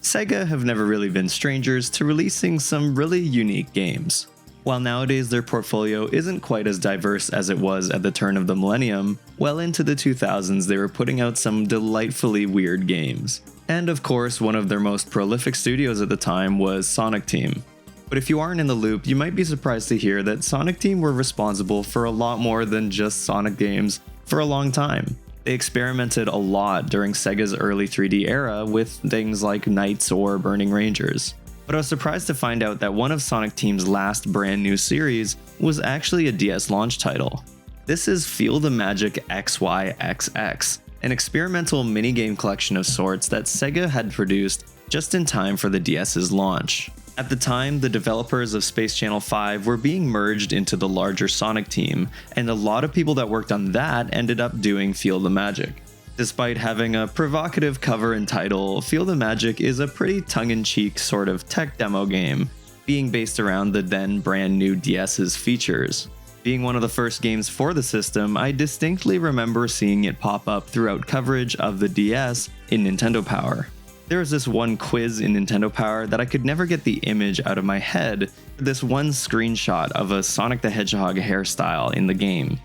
SEGA have never really been strangers to releasing some really unique games. While nowadays their portfolio isn't quite as diverse as it was at the turn of the millennium, well into the 2000s they were putting out some delightfully weird games. And of course, one of their most prolific studios at the time was Sonic Team. But if you aren't in the loop, you might be surprised to hear that Sonic Team were responsible for a lot more than just Sonic games for a long time. They experimented a lot during Sega's early 3D era with things like Knights or Burning Rangers. But I was surprised to find out that one of Sonic Team's last brand new series was actually a DS launch title. This is Feel the Magic XYXX, an experimental minigame collection of sorts that Sega had produced just in time for the DS's launch. At the time, the developers of Space Channel 5 were being merged into the larger Sonic Team, and a lot of people that worked on that ended up doing Feel the Magic. Despite having a provocative cover and title, Feel the Magic is a pretty tongue-in-cheek sort of tech demo game, being based around the then brand new DS's features. Being one of the first games for the system, I distinctly remember seeing it pop up throughout coverage of the DS in Nintendo Power. There was this one quiz in Nintendo Power that I could never get the image out of my head for this one screenshot of a Sonic the Hedgehog hairstyle in the game.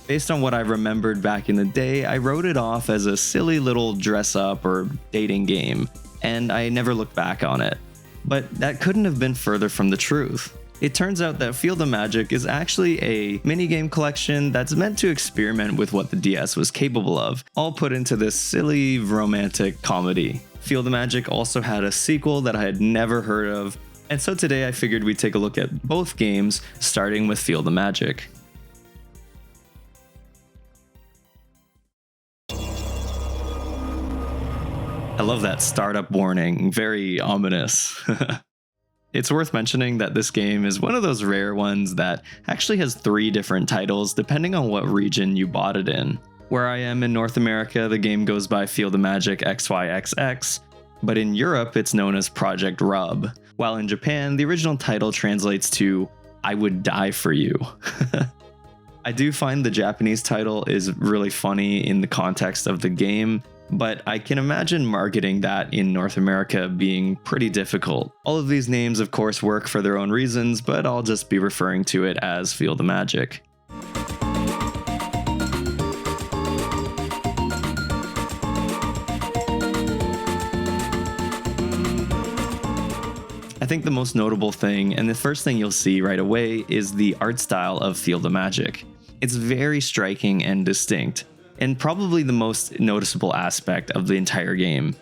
Based on what I remembered back in the day, I wrote it off as a silly little dress-up or dating game, and I never looked back on it. But that couldn't have been further from the truth. It turns out that Feel the Magic is actually a minigame collection that's meant to experiment with what the DS was capable of, all put into this silly romantic comedy. Feel the Magic also had a sequel that I had never heard of, and so today I figured we'd take a look at both games, starting with Feel the Magic. I love that startup warning, very ominous. It's worth mentioning that this game is one of those rare ones that actually has 3 different titles depending on what region you bought it in. Where I am in North America, the game goes by Feel the Magic XYXX, but in Europe it's known as Project Rub, while in Japan the original title translates to I Would Die For You. I do find the Japanese title is really funny in the context of the game, but I can imagine marketing that in North America being pretty difficult. All of these names of course work for their own reasons, but I'll just be referring to it as Feel the Magic. I think the most notable thing, and the first thing you'll see right away, is the art style of Feel the Magic. It's very striking and distinct, and probably the most noticeable aspect of the entire game.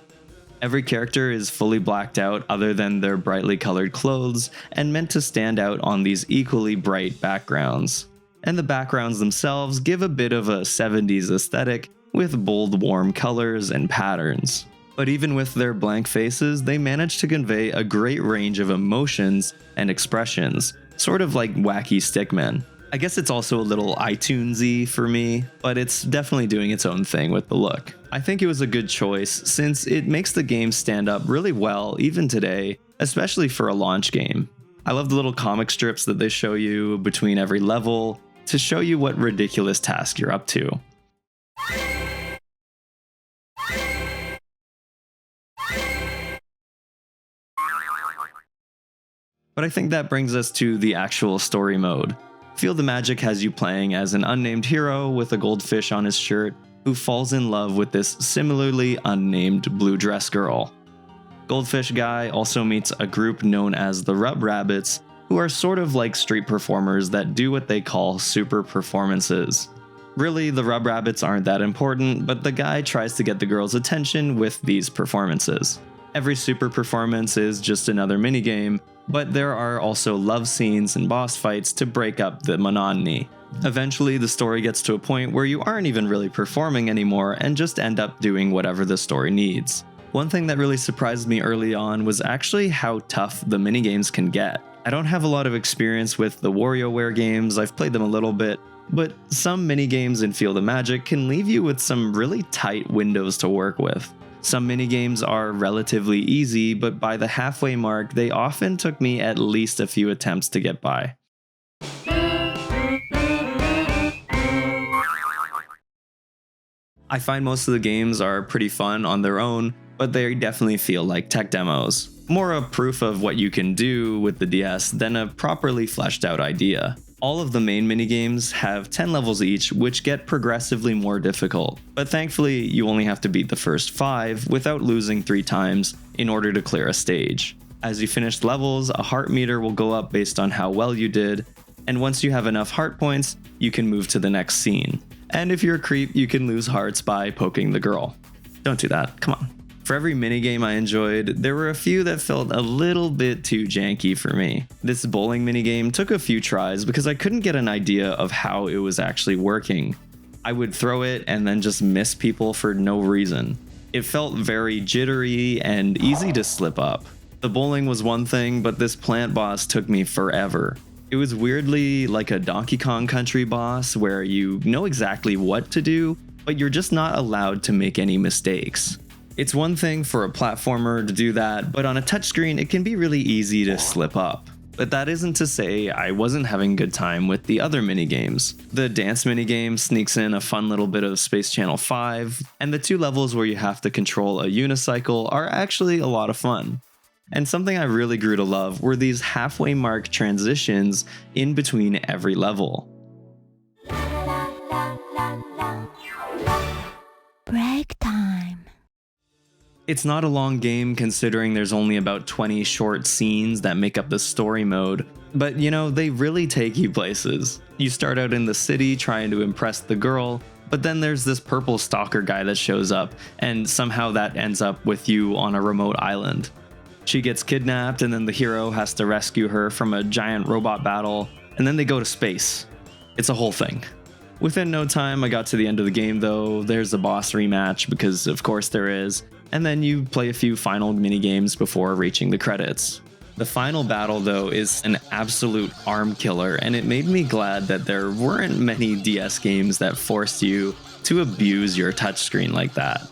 Every character is fully blacked out other than their brightly colored clothes, and meant to stand out on these equally bright backgrounds. And the backgrounds themselves give a bit of a 70s aesthetic with bold warm colors and patterns. But even with their blank faces, they manage to convey a great range of emotions and expressions, sort of like wacky stickmen. I guess it's also a little iTunes-y for me, but it's definitely doing its own thing with the look. I think it was a good choice since it makes the game stand up really well even today, especially for a launch game. I love the little comic strips that they show you between every level to show you what ridiculous task you're up to. But I think that brings us to the actual story mode. Feel the Magic has you playing as an unnamed hero with a goldfish on his shirt who falls in love with this similarly unnamed blue dress girl. Goldfish Guy also meets a group known as the Rub Rabbits, who are sort of like street performers that do what they call super performances. Really, the Rub Rabbits aren't that important, but the guy tries to get the girl's attention with these performances. Every super performance is just another minigame, but there are also love scenes and boss fights to break up the monotony. Eventually, the story gets to a point where you aren't even really performing anymore and just end up doing whatever the story needs. One thing that really surprised me early on was actually how tough the minigames can get. I don't have a lot of experience with the WarioWare games, I've played them a little bit, but some minigames in Feel the Magic can leave you with some really tight windows to work with. Some minigames are relatively easy, but by the halfway mark, they often took me at least a few attempts to get by. I find most of the games are pretty fun on their own, but they definitely feel like tech demos. More a proof of what you can do with the DS than a properly fleshed out idea. All of the main minigames have 10 levels each, which get progressively more difficult, but thankfully you only have to beat the first 5 without losing 3 times in order to clear a stage. As you finish levels, a heart meter will go up based on how well you did, and once you have enough heart points, you can move to the next scene. And if you're a creep, you can lose hearts by poking the girl. Don't do that, come on. For every minigame I enjoyed, there were a few that felt a little bit too janky for me. This bowling minigame took a few tries because I couldn't get an idea of how it was actually working. I would throw it and then just miss people for no reason. It felt very jittery and easy to slip up. The bowling was one thing, but this plant boss took me forever. It was weirdly like a Donkey Kong Country boss where you know exactly what to do, but you're just not allowed to make any mistakes. It's one thing for a platformer to do that, but on a touchscreen it can be really easy to slip up. But that isn't to say I wasn't having a good time with the other minigames. The dance minigame sneaks in a fun little bit of Space Channel 5, and the 2 levels where you have to control a unicycle are actually a lot of fun. And something I really grew to love were these halfway mark transitions in between every level. Break time. It's not a long game considering there's only about 20 short scenes that make up the story mode, but you know, they really take you places. You start out in the city trying to impress the girl, but then there's this purple stalker guy that shows up, and somehow that ends up with you on a remote island. She gets kidnapped and then the hero has to rescue her from a giant robot battle, and then they go to space. It's a whole thing. Within no time I got to the end of the game though. There's a boss rematch because of course there is, and then you play a few final minigames before reaching the credits. The final battle though is an absolute arm killer, and it made me glad that there weren't many DS games that forced you to abuse your touchscreen like that.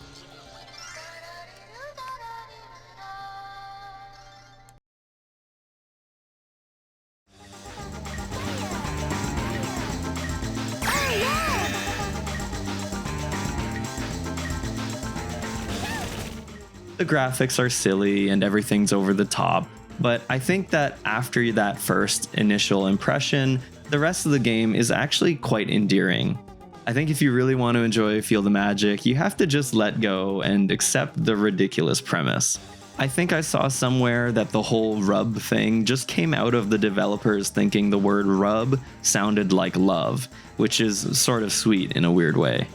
The graphics are silly and everything's over the top, but I think that after that first initial impression, the rest of the game is actually quite endearing. I think if you really want to enjoy Feel the Magic, you have to just let go and accept the ridiculous premise. I think I saw somewhere that the whole rub thing just came out of the developers thinking the word rub sounded like love, which is sort of sweet in a weird way.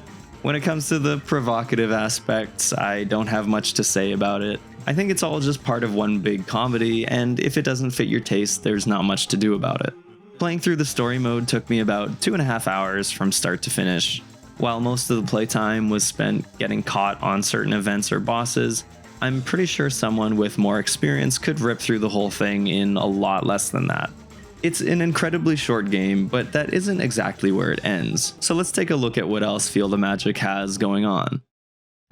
When it comes to the provocative aspects, I don't have much to say about it. I think it's all just part of one big comedy, and if it doesn't fit your taste, there's not much to do about it. Playing through the story mode took me about 2.5 hours from start to finish. While most of the playtime was spent getting caught on certain events or bosses, I'm pretty sure someone with more experience could rip through the whole thing in a lot less than that. It's an incredibly short game, but that isn't exactly where it ends, so let's take a look at what else Feel the Magic has going on.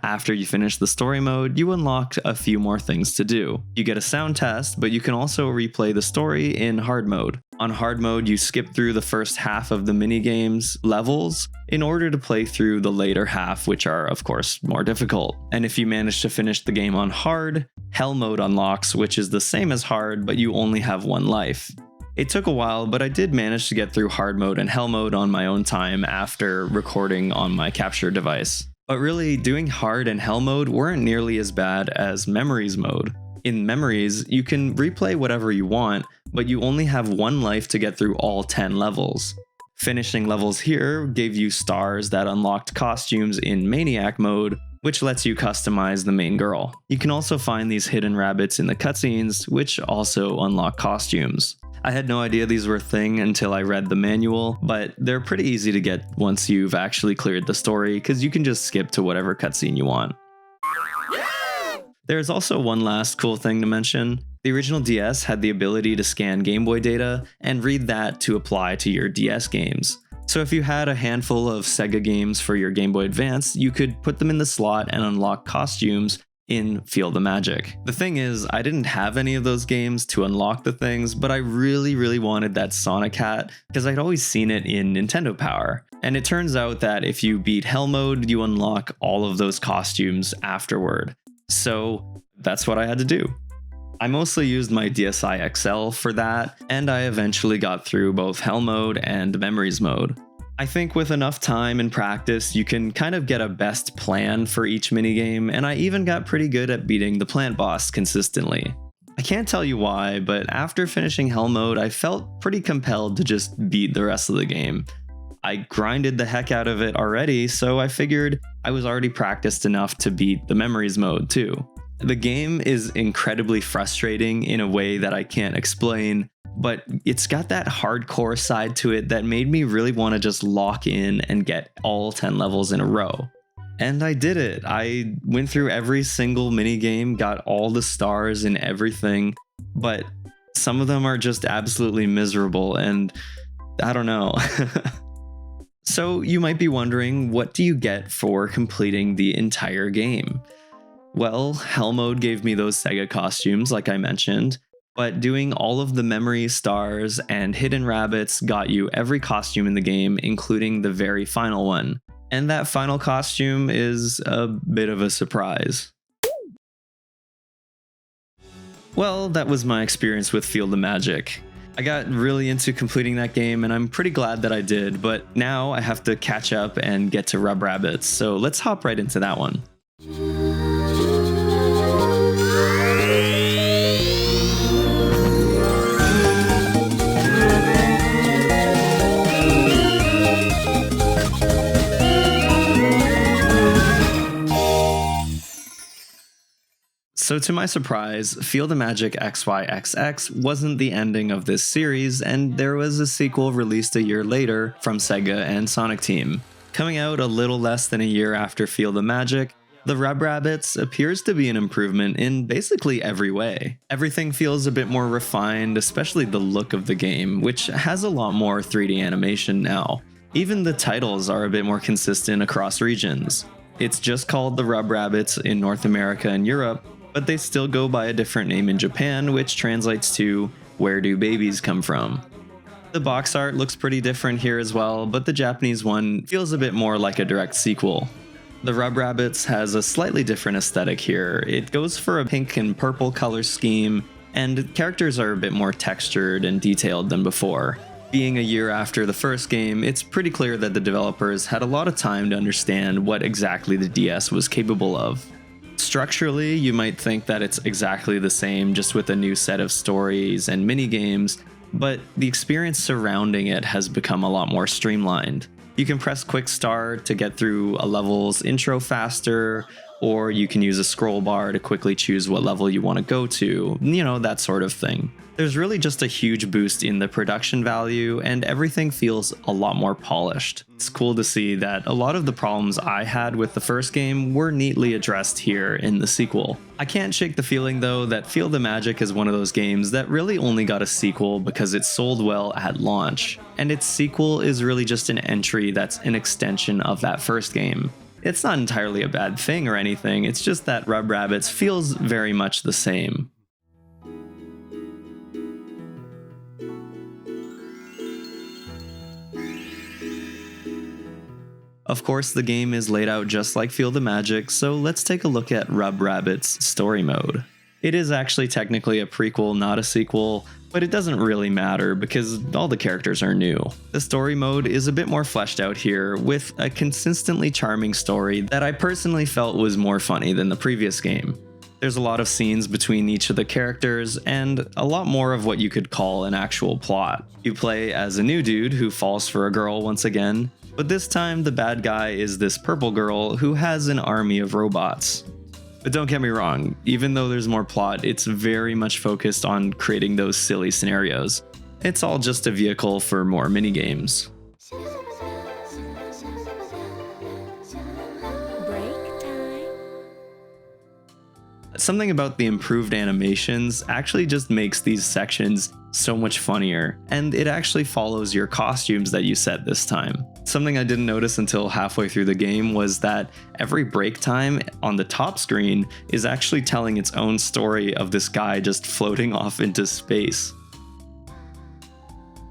After you finish the story mode, you unlock a few more things to do. You get a sound test, but you can also replay the story in hard mode. On hard mode, you skip through the first half of the minigame's levels in order to play through the later half, which are of course more difficult. And if you manage to finish the game on hard, Hell mode unlocks, which is the same as hard, but you only have 1 life. It took a while, but I did manage to get through hard mode and hell mode on my own time after recording on my capture device. But really, doing hard and hell mode weren't nearly as bad as memories mode. In memories, you can replay whatever you want, but you only have 1 life to get through all 10 levels. Finishing levels here gave you stars that unlocked costumes in Maniac mode, which lets you customize the main girl. You can also find these hidden rabbits in the cutscenes, which also unlock costumes. I had no idea these were a thing until I read the manual, but they're pretty easy to get once you've actually cleared the story, because you can just skip to whatever cutscene you want. There's also one last cool thing to mention. The original DS had the ability to scan Game Boy data and read that to apply to your DS games. So if you had a handful of SEGA games for your Game Boy Advance, you could put them in the slot and unlock costumes in Feel the Magic. The thing is, I didn't have any of those games to unlock the things, but I really wanted that Sonic hat because I'd always seen it in Nintendo Power. And it turns out that if you beat Hell mode, you unlock all of those costumes afterward. So that's what I had to do. I mostly used my DSi XL for that, and I eventually got through both Hell mode and Memories mode. I think with enough time and practice, you can kind of get a best plan for each minigame, and I even got pretty good at beating the plant boss consistently. I can't tell you why, but after finishing Hell mode, I felt pretty compelled to just beat the rest of the game. I grinded the heck out of it already, so I figured I was already practiced enough to beat the Memories mode too. The game is incredibly frustrating in a way that I can't explain, but it's got that hardcore side to it that made me really want to just lock in and get all 10 levels in a row. And I did it. I went through every single minigame, got all the stars and everything, but some of them are just absolutely miserable, and I don't know. So you might be wondering, what do you get for completing the entire game? Well, Hell mode gave me those SEGA costumes, like I mentioned, but doing all of the memory stars and hidden rabbits got you every costume in the game, including the very final one. And that final costume is a bit of a surprise. Well, that was my experience with Feel the Magic. I got really into completing that game, and I'm pretty glad that I did, but now I have to catch up and get to Rub Rabbits, so let's hop right into that one. So to my surprise, Feel the Magic XYXX wasn't the ending of this series, and there was a sequel released a year later from SEGA and Sonic Team. Coming out a little less than a year after Feel the Magic, the Rub Rabbits appears to be an improvement in basically every way. Everything feels a bit more refined, especially the look of the game, which has a lot more 3D animation now. Even the titles are a bit more consistent across regions. It's just called the Rub Rabbits in North America and Europe, but they still go by a different name in Japan, which translates to Where Do Babies Come From? The box art looks pretty different here as well, but the Japanese one feels a bit more like a direct sequel. The Rub Rabbits has a slightly different aesthetic here. It goes for a pink and purple color scheme, and characters are a bit more textured and detailed than before. Being a year after the first game, it's pretty clear that the developers had a lot of time to understand what exactly the DS was capable of. Structurally, you might think that it's exactly the same, just with a new set of stories and minigames, but the experience surrounding it has become a lot more streamlined. You can press quick start to get through a level's intro faster, or you can use a scroll bar to quickly choose what level you want to go to, that sort of thing. There's really just a huge boost in the production value, and everything feels a lot more polished. It's cool to see that a lot of the problems I had with the first game were neatly addressed here in the sequel. I can't shake the feeling though that Feel the Magic is one of those games that really only got a sequel because it sold well at launch, and its sequel is really just an entry that's an extension of that first game. It's not entirely a bad thing or anything, it's just that Rub Rabbits feels very much the same. Of course, the game is laid out just like Feel the Magic, so let's take a look at Rub Rabbit's story mode. It is actually technically a prequel, not a sequel, but it doesn't really matter because all the characters are new. The story mode is a bit more fleshed out here, with a consistently charming story that I personally felt was more funny than the previous game. There's a lot of scenes between each of the characters, and a lot more of what you could call an actual plot. You play as a new dude who falls for a girl once again, but this time the bad guy is this purple girl who has an army of robots. But don't get me wrong, even though there's more plot, it's very much focused on creating those silly scenarios. It's all just a vehicle for more minigames. Something about the improved animations actually just makes these sections so much funnier, and it actually follows your costumes that you set this time. Something I didn't notice until halfway through the game was that every break time on the top screen is actually telling its own story of this guy just floating off into space.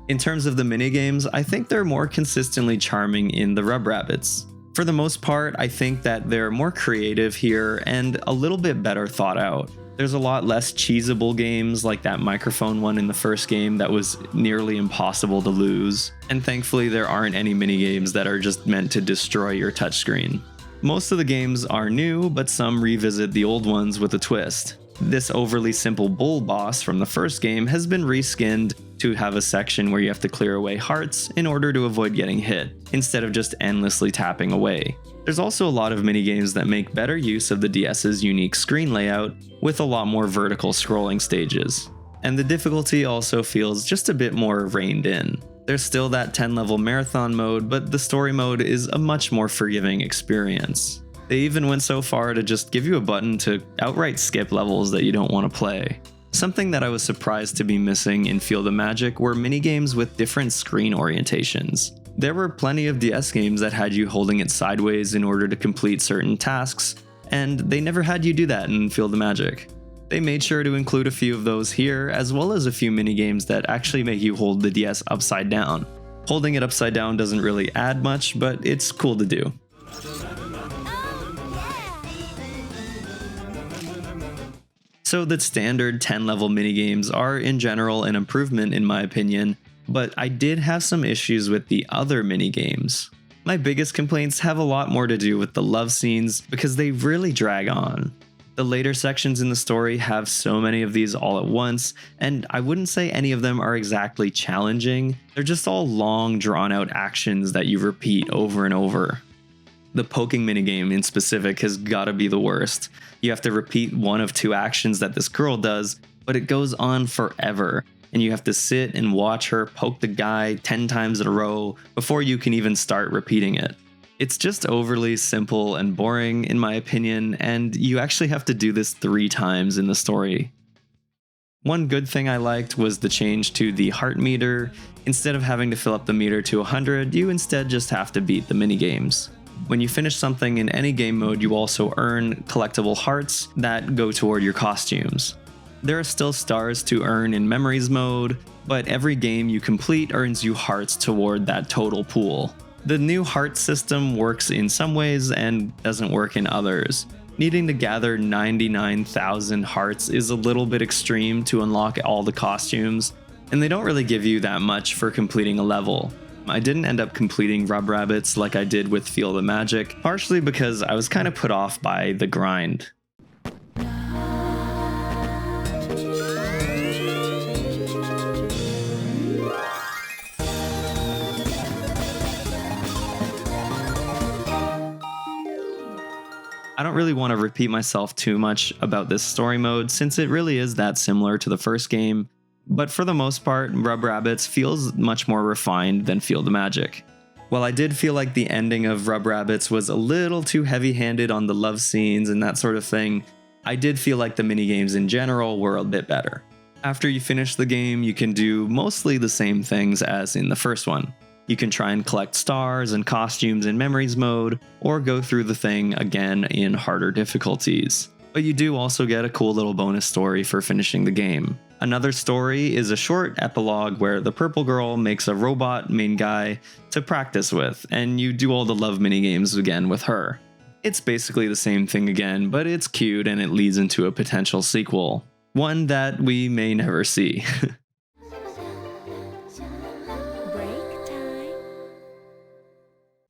In terms of the minigames, I think they're more consistently charming in the Rub Rabbits. For the most part, I think that they're more creative here and a little bit better thought out. There's a lot less cheesable games like that microphone one in the first game that was nearly impossible to lose, and thankfully there aren't any minigames that are just meant to destroy your touchscreen. Most of the games are new, but some revisit the old ones with a twist. This overly simple bull boss from the first game has been reskinned to have a section where you have to clear away hearts in order to avoid getting hit, instead of just endlessly tapping away. There's also a lot of minigames that make better use of the DS's unique screen layout, with a lot more vertical scrolling stages. And the difficulty also feels just a bit more reined in. There's still that 10-level marathon mode, but the story mode is a much more forgiving experience. They even went so far to just give you a button to outright skip levels that you don't want to play. Something that I was surprised to be missing in Field of Magic were minigames with different screen orientations. There were plenty of DS games that had you holding it sideways in order to complete certain tasks, and they never had you do that in Field of Magic. They made sure to include a few of those here, as well as a few minigames that actually make you hold the DS upside down. Holding it upside down doesn't really add much, but it's cool to do. So the standard 10-level minigames are in general an improvement in my opinion, but I did have some issues with the other minigames. My biggest complaints have a lot more to do with the love scenes because they really drag on. The later sections in the story have so many of these all at once, and I wouldn't say any of them are exactly challenging, they're just all long drawn out actions that you repeat over and over. The poking minigame in specific has gotta be the worst. You have to repeat one of two actions that this girl does, but it goes on forever, and you have to sit and watch her poke the guy 10 times in a row before you can even start repeating it. It's just overly simple and boring in my opinion, and you actually have to do this 3 times in the story. One good thing I liked was the change to the heart meter. Instead of having to fill up the meter to 100, you instead just have to beat the minigames. When you finish something in any game mode, you also earn collectible hearts that go toward your costumes. There are still stars to earn in Memories mode, but every game you complete earns you hearts toward that total pool. The new heart system works in some ways and doesn't work in others. Needing to gather 99,000 hearts is a little bit extreme to unlock all the costumes, and they don't really give you that much for completing a level. I didn't end up completing Rub Rabbits like I did with Field of Magic, partially because I was kind of put off by the grind. I don't really want to repeat myself too much about this story mode since it really is that similar to the first game, but for the most part, Rub Rabbits feels much more refined than Field of Magic. While I did feel like the ending of Rub Rabbits was a little too heavy-handed on the love scenes and that sort of thing, I did feel like the minigames in general were a bit better. After you finish the game, you can do mostly the same things as in the first one. You can try and collect stars and costumes in Memories mode, or go through the thing again in harder difficulties. But you do also get a cool little bonus story for finishing the game. Another story is a short epilogue where the purple girl makes a robot main guy to practice with, and you do all the love minigames again with her. It's basically the same thing again, but it's cute and it leads into a potential sequel. One that we may never see.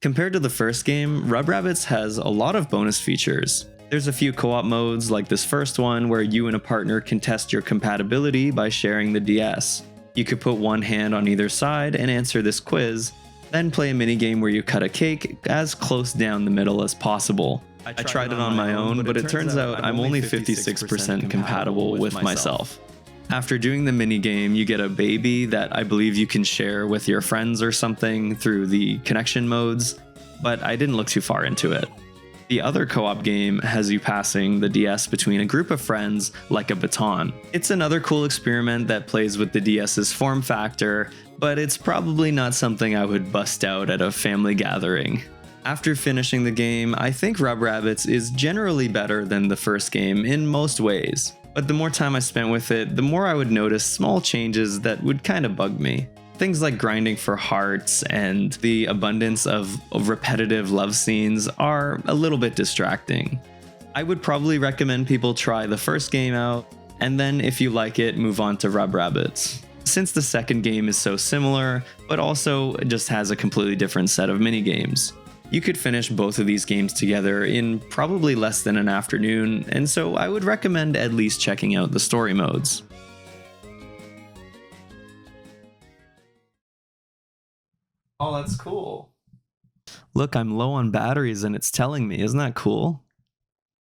Compared to the first game, Rub Rabbits has a lot of bonus features. There's a few co-op modes like this first one where you and a partner can test your compatibility by sharing the DS. You could put one hand on either side and answer this quiz, then play a minigame where you cut a cake as close down the middle as possible. I tried it on my own, but it turns out I'm only 56% compatible with myself. After doing the minigame, you get a baby that I believe you can share with your friends or something through the connection modes, but I didn't look too far into it. The other co-op game has you passing the DS between a group of friends like a baton. It's another cool experiment that plays with the DS's form factor, but it's probably not something I would bust out at a family gathering. After finishing the game, I think Rub Rabbits is generally better than the first game in most ways, but the more time I spent with it, the more I would notice small changes that would kind of bug me. Things like grinding for hearts and the abundance of repetitive love scenes are a little bit distracting. I would probably recommend people try the first game out, and then if you like it, move on to Rub Rabbits. Since the second game is so similar, but also just has a completely different set of minigames. You could finish both of these games together in probably less than an afternoon, and so I would recommend at least checking out the story modes. Oh, that's cool. Look, I'm low on batteries and it's telling me, isn't that cool?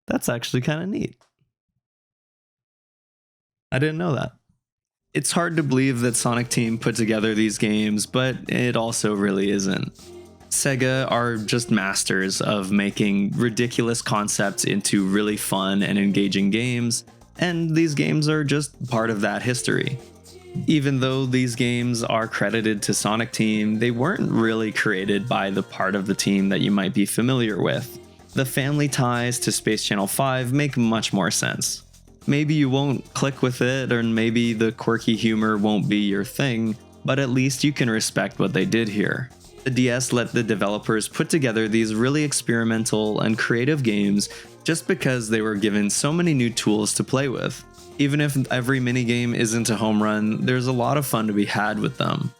That's actually kind of neat. I didn't know that. It's hard to believe that Sonic Team put together these games, but it also really isn't. SEGA are just masters of making ridiculous concepts into really fun and engaging games, and these games are just part of that history. Even though these games are credited to Sonic Team, they weren't really created by the part of the team that you might be familiar with. The family ties to Space Channel 5 make much more sense. Maybe you won't click with it, or maybe the quirky humor won't be your thing, but at least you can respect what they did here. The DS let the developers put together these really experimental and creative games just because they were given so many new tools to play with. Even if every minigame isn't a home run, there's a lot of fun to be had with them.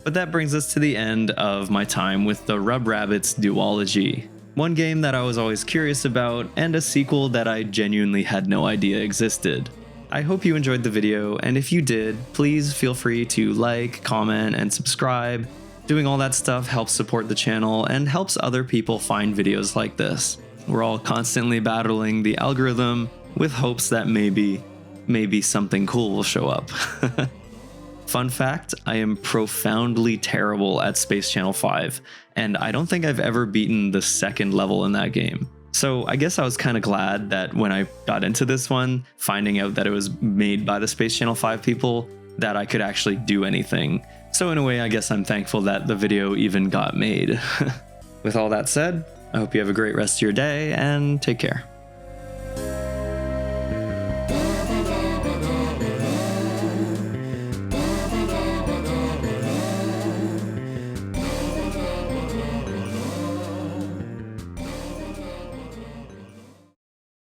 But that brings us to the end of my time with the Rub Rabbits duology. One game that I was always curious about, and a sequel that I genuinely had no idea existed. I hope you enjoyed the video, and if you did, please feel free to like, comment, and subscribe. Doing all that stuff helps support the channel and helps other people find videos like this. We're all constantly battling the algorithm with hopes that maybe something cool will show up. Fun fact, I am profoundly terrible at Space Channel 5, and I don't think I've ever beaten the second level in that game. So I guess I was kind of glad that when I got into this one, finding out that it was made by the Space Channel 5 people, that I could actually do anything. So in a way, I guess I'm thankful that the video even got made. With all that said, I hope you have a great rest of your day, and take care.